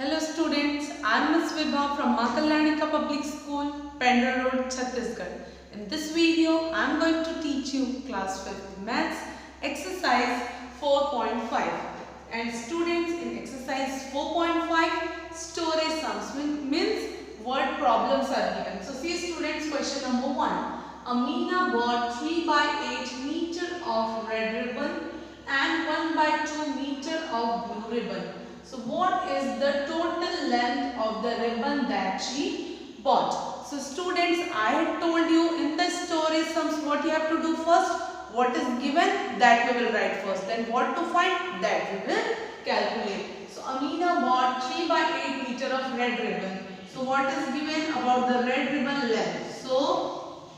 Hello students, I am Ms. Vibha from Maa Kalyanika Public School, Pendra Road, Chhattisgarh. In this video, I am going to teach you class 5th maths exercise 4.5. And students, in exercise 4.5, story sums means word problems are given. So see students, question number 1. Amina bought 3 by 8 meter of red ribbon and 1 by 2 meter of blue ribbon. So what is the total length of the ribbon that she bought? So students, I had told you in the story sums what you have to do first. What is given, that we will write first. Then what to find, that we will calculate. So Amina bought 3 by 8 meter of red ribbon. So what is given about the red ribbon length? So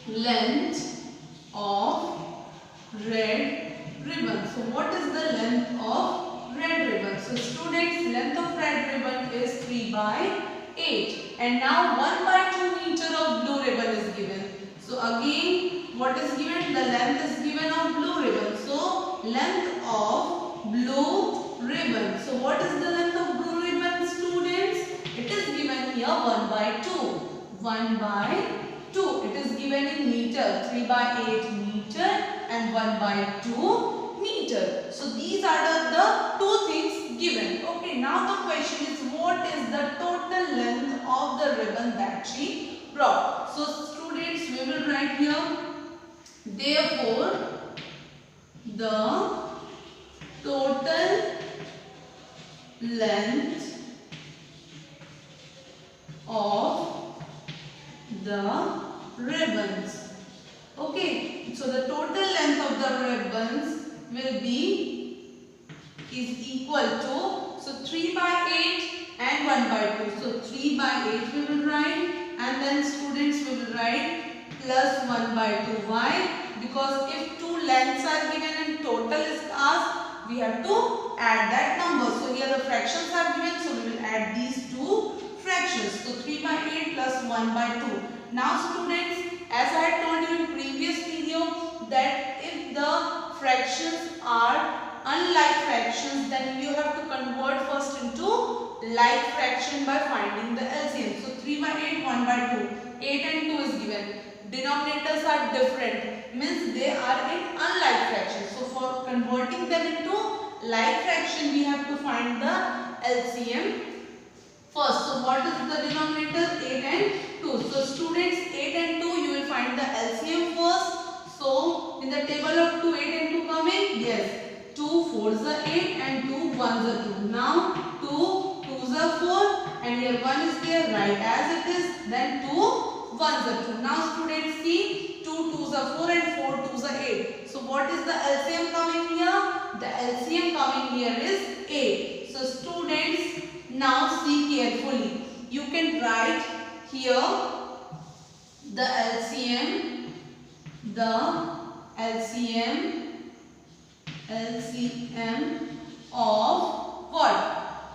length of red ribbon. So what is the length of red ribbon? So students, length of red ribbon is 3 by 8. And now 1 by 2 meter of blue ribbon is given. So again, what is given? The length is given of blue ribbon. So length of blue ribbon. So what is the length of blue ribbon, students? It is given here 1 by 2. 1 by 2. It is given in meter. 3 by 8 meter and 1 by 2 meter. So these are the two things given. Okay, now the question is, what is the total length of the ribbon that she brought? So students, we will write here, therefore the total length of the ribbons. Okay, so the total length of the ribbons will be is equal to, so 3 by 8 and 1 by 2. So 3 by 8 we will write, and then students we will write plus 1 by 2. Why? Because if two lengths are given and total is asked, we have to add that number. So here the fractions are given, so we will add these two fractions. So 3 by 8 plus 1 by 2. Now students, as I had told you in previous video, that if the fractions are unlike fractions, then you have to convert first into like fraction by finding the LCM. So 3 by 8, 1 by 2. 8 and 2 is given. Denominators are different, means they are in unlike fractions. So for converting them into like fraction, we have to find the LCM first. So what is the denominator? 8 and 2. So students, 8 and 2, you will find the LCM first. So in the table of 2, 8 and 2 coming? Yes. 2 4s are 8 and 2 1s are 2. Now 2 2s are 4 and here 1 is there, right as it is. Then 2 1s are 2. Now students, see, 2 2s are 4 and 4 2s are 8. So what is the LCM coming here? The LCM coming here is 8. So students, now see carefully. You can write here the LCM of what?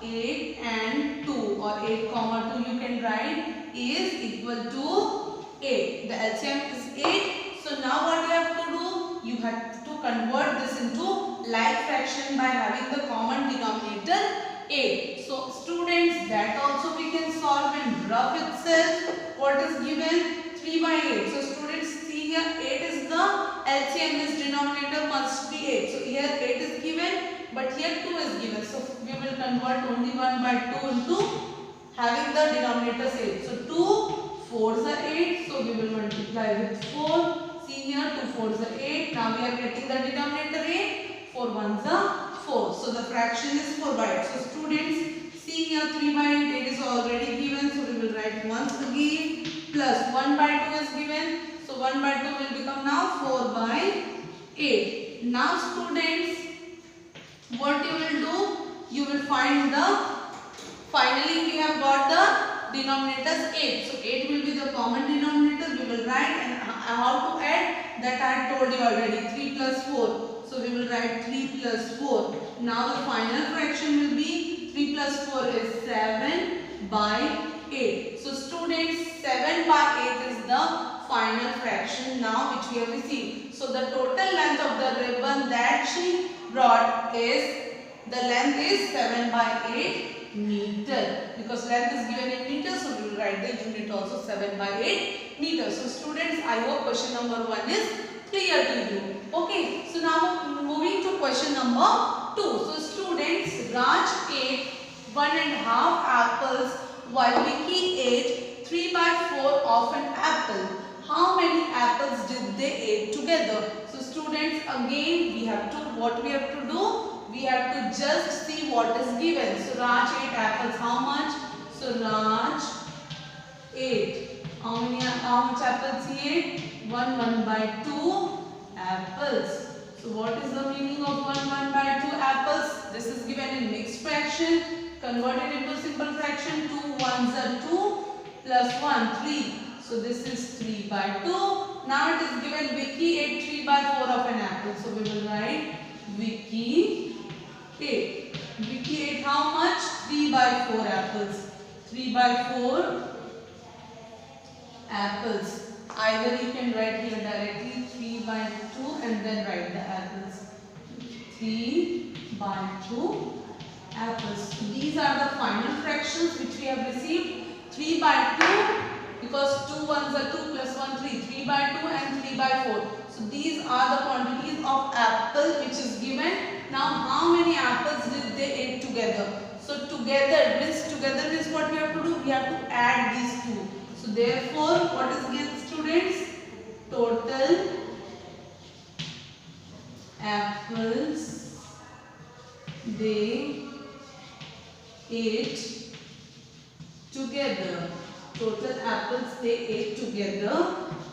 8 and 2 or 8 comma 2 you can write is equal to 8. The LCM is 8. So now what you have to do? You have to convert this into like fraction by having the common denominator 8. So students, that also we can solve in rough itself. What is given? 3 by 8. So students, see here 8 is the LCM, is denominator must be 8. So here 8 is given, but here 2 is given. So we will convert only 1 by 2 into having the denominator 8. So 2 4s are 8. So we will multiply with 4. See here 2 4s are 8. Now we are getting the denominator 8. 4 1s are 4. So the fraction is 4 by 8. So students, see here 3 by 8, it is already given. So we will write once again, plus 1 by 2 is given. So 1 by 2 will become now 4 by 8. Now students, what you will do? You will find the, finally we have got the denominators 8. So 8 will be the common denominator. We will write, and how to add, that I have told you already, 3 plus 4. So we will write 3 plus 4. Now the final fraction will be 3 plus 4 is 7 by 8. So students, 7 by 8 is the final fraction now which we have received. So the total length of the ribbon that she brought is, the length is 7 by 8 meter. Because length is given in meters, so we will write the unit also 7/8 meters. So students, I hope question number 1 is clear to you. Okay, so now moving to question number 2. So students, Raj ate 1.5 apples while Vicky ate 3/4 of an apple. How many apples did they eat together? So students, again we have to, what we have to do? We have to just see what is given. So Raj ate apples. How much? So Raj ate. How much apples he ate? 1/2 apples. So what is the meaning of 1/2 apples? This is given in mixed fraction. Convert it into simple fraction. 2 ones are 2 plus 1 3. So this is 3/2. Now it is given Vicky ate 3/4 of an apple. So we will write Vicky ate. Vicky ate how much? 3/4 apples. 3/4 apples. Either you can write here directly 3/2 and then write the apples. 3/2 apples. So these are the final fractions which we have received. 3/2 because 2 ones are 2 plus 1 3. 3/2 and 3/4. So these are the quantities of apple which is given. Now how many apples did they eat together? So together means what we have to do? We have to add these two. So therefore what is given, students? Total apples they ate together. Total apples they ate together,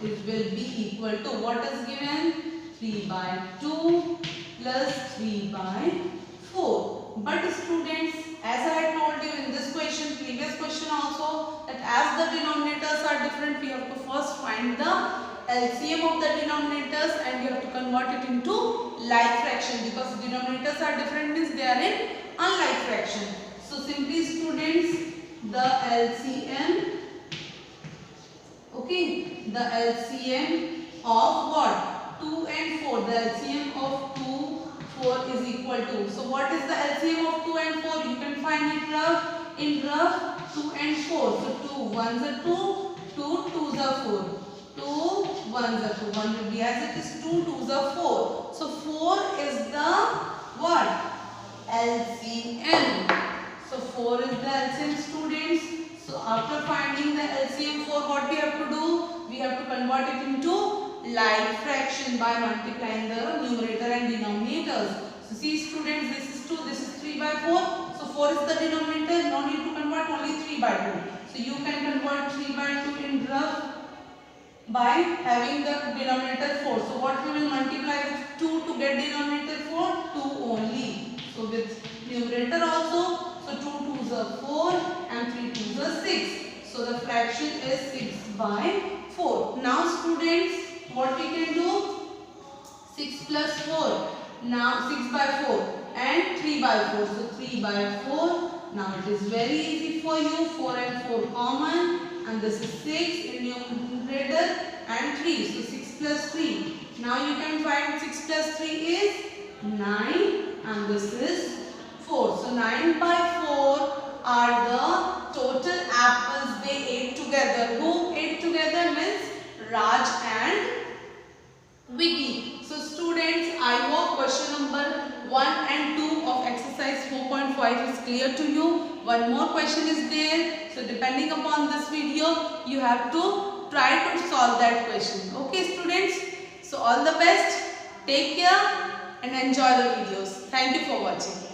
it will be equal to what is given? 3/2 plus 3/4. But students, as I had told you in this question, previous question also, that as the denominators are different, we have to first find the LCM of the denominators and we have to convert it into like fraction, because denominators are different means they are in unlike fraction. So simply students, the LCM, okay, the LCM of what? 2 and 4. The LCM of 2, 4 is equal to. So what is the LCM of 2 and 4? You can find it in rough 2 and 4. So 2 ones are 2, 2 twos are 4. 2 ones are 2. 1 will be as it is, 2 twos are 4. So 4 is the what? LCM. So 4 is the LCM, students. So after finding the LCM for what we have to do? We have to convert it into like fraction by multiplying the numerator and denominators. So see students, this is 2, this is 3/4. So 4 is the denominator, no need to convert, only 3/2. So you can convert 3/2 in rough by having the denominator 4. So what we will multiply with 2 to get denominator 4? 2 only. So with numerator also, so 2 twos are 4 and 3 twos are 6. So the fraction is 6/4. Now students, what we can do? 6 plus 4. Now 6/4 and 3/4. So 3/4. Now it is very easy for you. 4 and 4 common. And this is 6 in numerator and 3. So 6 plus 3. Now you can find 6 plus 3 is 9 and this is 4. So 9/4 are the total apples they ate together. Who ate together means Raj and Vicky. So students, I hope question number 1 and 2 of exercise 4.5 is clear to you. One more question is there. So depending upon this video, you have to try to solve that question. Okay students? So all the best. Take care and enjoy the videos. Thank you for watching.